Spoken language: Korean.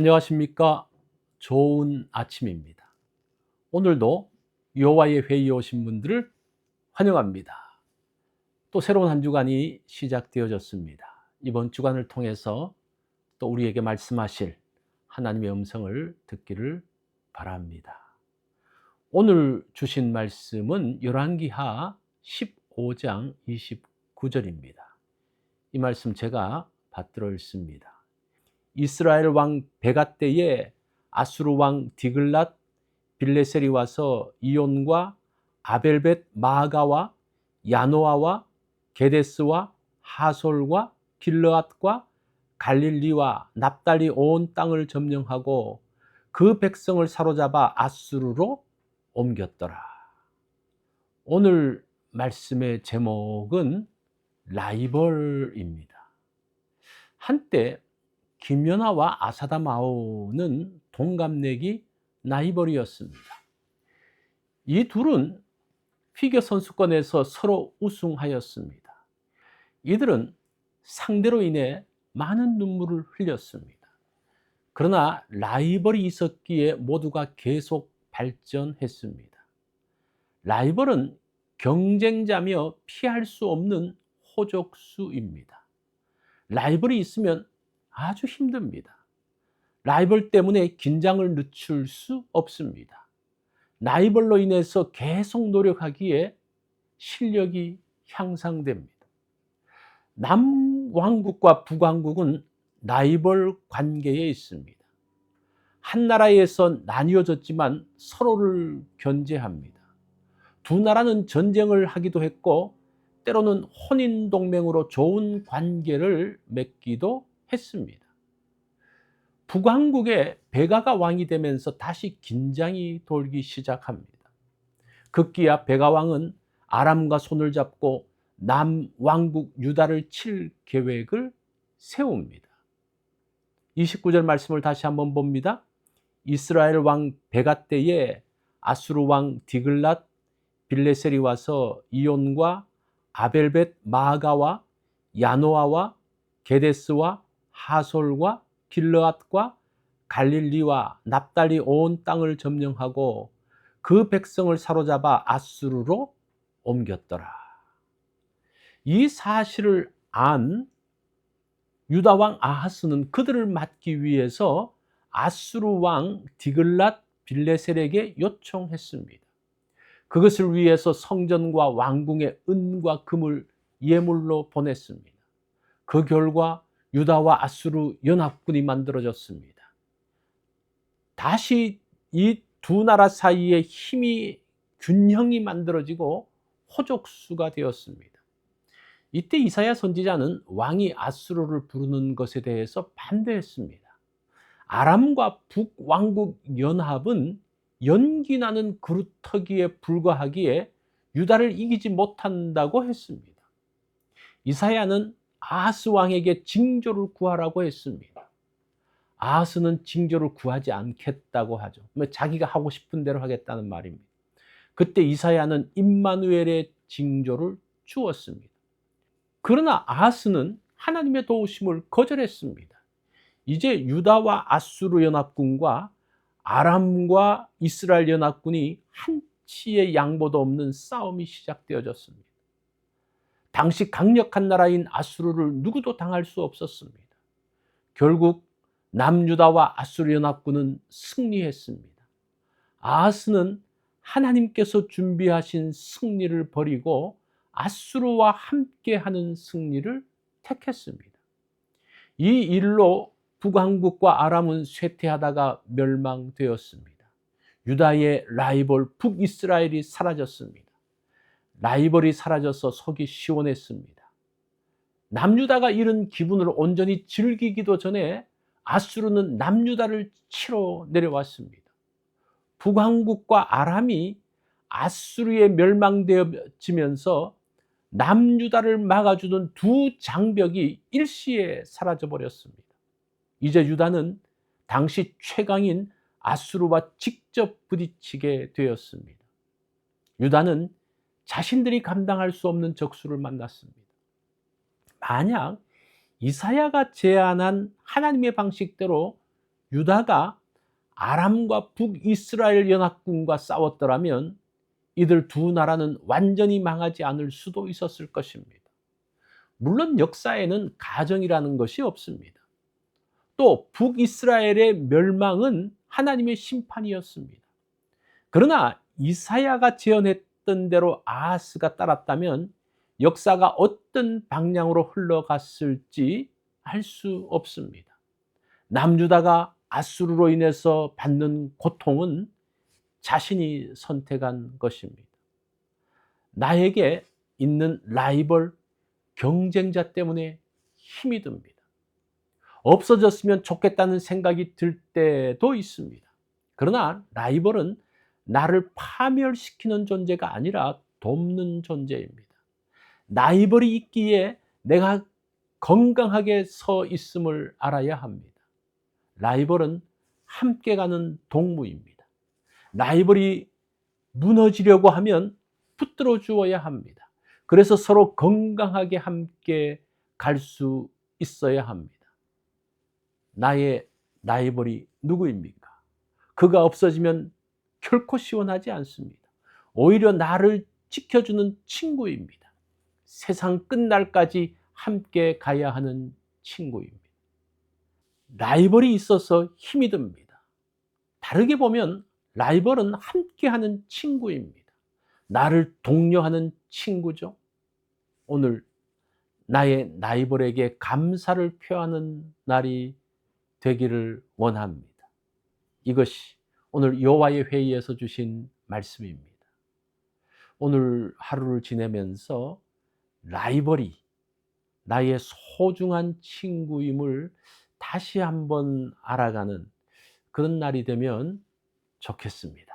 안녕하십니까. 좋은 아침입니다. 오늘도 여호와의 회의에 오신 분들을 환영합니다. 또 새로운 한 주간이 시작되어졌습니다. 이번 주간을 통해서 또 우리에게 말씀하실 하나님의 음성을 듣기를 바랍니다. 오늘 주신 말씀은 열왕기하 15장 29절입니다. 이 말씀 제가 받들어 읽습니다. 이스라엘 왕 베가 때에 아수르 왕 디글랏 빌레셀이 와서 이온과 아벨벳 마아가와 야노아와 게데스와 하솔과 길르앗과 갈릴리와 납달리 온 땅을 점령하고 그 백성을 사로잡아 아수르로 옮겼더라. 오늘 말씀의 제목은 라이벌입니다. 한때 김연아와 아사다마오는 동갑내기 라이벌이었습니다. 이 둘은 피겨 선수권에서 서로 우승하였습니다. 이들은 상대로 인해 많은 눈물을 흘렸습니다. 그러나 라이벌이 있었기에 모두가 계속 발전했습니다. 라이벌은 경쟁자며 피할 수 없는 호족수입니다. 라이벌이 있으면 아주 힘듭니다. 라이벌 때문에 긴장을 늦출 수 없습니다. 라이벌로 인해서 계속 노력하기에 실력이 향상됩니다. 남왕국과 북왕국은 라이벌 관계에 있습니다. 한 나라에서 나뉘어졌지만 서로를 견제합니다. 두 나라는 전쟁을 하기도 했고 때로는 혼인동맹으로 좋은 관계를 맺기도 했습니다. 북왕국의 베가가 왕이 되면서 다시 긴장이 돌기 시작합니다. 급기야 베가 왕은 아람과 손을 잡고 남왕국 유다를 칠 계획을 세웁니다. 29절 말씀을 다시 한번 봅니다. 이스라엘 왕 베가 때에 아수르 왕 디글랏 빌레셀이 와서 이온과 아벨벳 마아가와 야노아와 게데스와 하솔과 길르앗과 갈릴리와 납달리 온 땅을 점령하고 그 백성을 사로잡아 아수르로 옮겼더라. 이 사실을 안 유다 왕 아하스는 그들을 막기 위해서 아수르 왕 디글랏 빌레셀에게 요청했습니다. 그것을 위해서 성전과 왕궁의 은과 금을 예물로 보냈습니다. 그 결과 유다와 아수르 연합군이 만들어졌습니다. 다시 이 두 나라 사이에 힘이 균형이 만들어지고 호족수가 되었습니다. 이때 이사야 선지자는 왕이 아수르를 부르는 것에 대해서 반대했습니다. 아람과 북왕국 연합은 연기나는 그루터기에 불과하기에 유다를 이기지 못한다고 했습니다. 이사야는 아하스 왕에게 징조를 구하라고 했습니다. 아하스는 징조를 구하지 않겠다고 하죠. 자기가 하고 싶은 대로 하겠다는 말입니다. 그때 이사야는 임마누엘의 징조를 주었습니다. 그러나 아하스는 하나님의 도우심을 거절했습니다. 이제 유다와 아수르 연합군과 아람과 이스라엘 연합군이 한치의 양보도 없는 싸움이 시작되어졌습니다. 당시 강력한 나라인 아수르를 누구도 당할 수 없었습니다. 결국 남유다와 아수르 연합군은 승리했습니다. 아하스는 하나님께서 준비하신 승리를 버리고 아수르와 함께하는 승리를 택했습니다. 이 일로 북왕국과 아람은 쇠퇴하다가 멸망되었습니다. 유다의 라이벌 북이스라엘이 사라졌습니다. 라이벌이 사라져서 속이 시원했습니다. 남유다가 잃은 기분을 온전히 즐기기도 전에 아수르는 남유다를 치러 내려왔습니다. 북왕국과 아람이 아수르에 멸망되어지면서 남유다를 막아주던 두 장벽이 일시에 사라져 버렸습니다. 이제 유다는 당시 최강인 아수르와 직접 부딪히게 되었습니다. 유다는 자신들이 감당할 수 없는 적수를 만났습니다. 만약 이사야가 제안한 하나님의 방식대로 유다가 아람과 북이스라엘 연합군과 싸웠더라면 이들 두 나라는 완전히 망하지 않을 수도 있었을 것입니다. 물론 역사에는 가정이라는 것이 없습니다. 또 북이스라엘의 멸망은 하나님의 심판이었습니다. 그러나 이사야가 재언했던 대로 아하스가 따랐다면 역사가 어떤 방향으로 흘러갔을지 알 수 없습니다. 남유다가 아수르로 인해서 받는 고통은 자신이 선택한 것입니다. 나에게 있는 라이벌, 경쟁자 때문에 힘이 듭니다. 없어졌으면 좋겠다는 생각이 들 때도 있습니다. 그러나 라이벌은 나를 파멸시키는 존재가 아니라 돕는 존재입니다. 라이벌이 있기에 내가 건강하게 서 있음을 알아야 합니다. 라이벌은 함께 가는 동무입니다. 라이벌이 무너지려고 하면 붙들어 주어야 합니다. 그래서 서로 건강하게 함께 갈 수 있어야 합니다. 나의 라이벌이 누구입니까? 그가 없어지면 결코 시원하지 않습니다. 오히려 나를 지켜주는 친구입니다. 세상 끝날까지 함께 가야 하는 친구입니다. 라이벌이 있어서 힘이 듭니다. 다르게 보면 라이벌은 함께하는 친구입니다. 나를 독려하는 친구죠. 오늘 나의 라이벌에게 감사를 표하는 날이 되기를 원합니다. 이것이 오늘 여호와의 회의에서 주신 말씀입니다. 오늘 하루를 지내면서 라이벌이 나의 소중한 친구임을 다시 한번 알아가는 그런 날이 되면 좋겠습니다.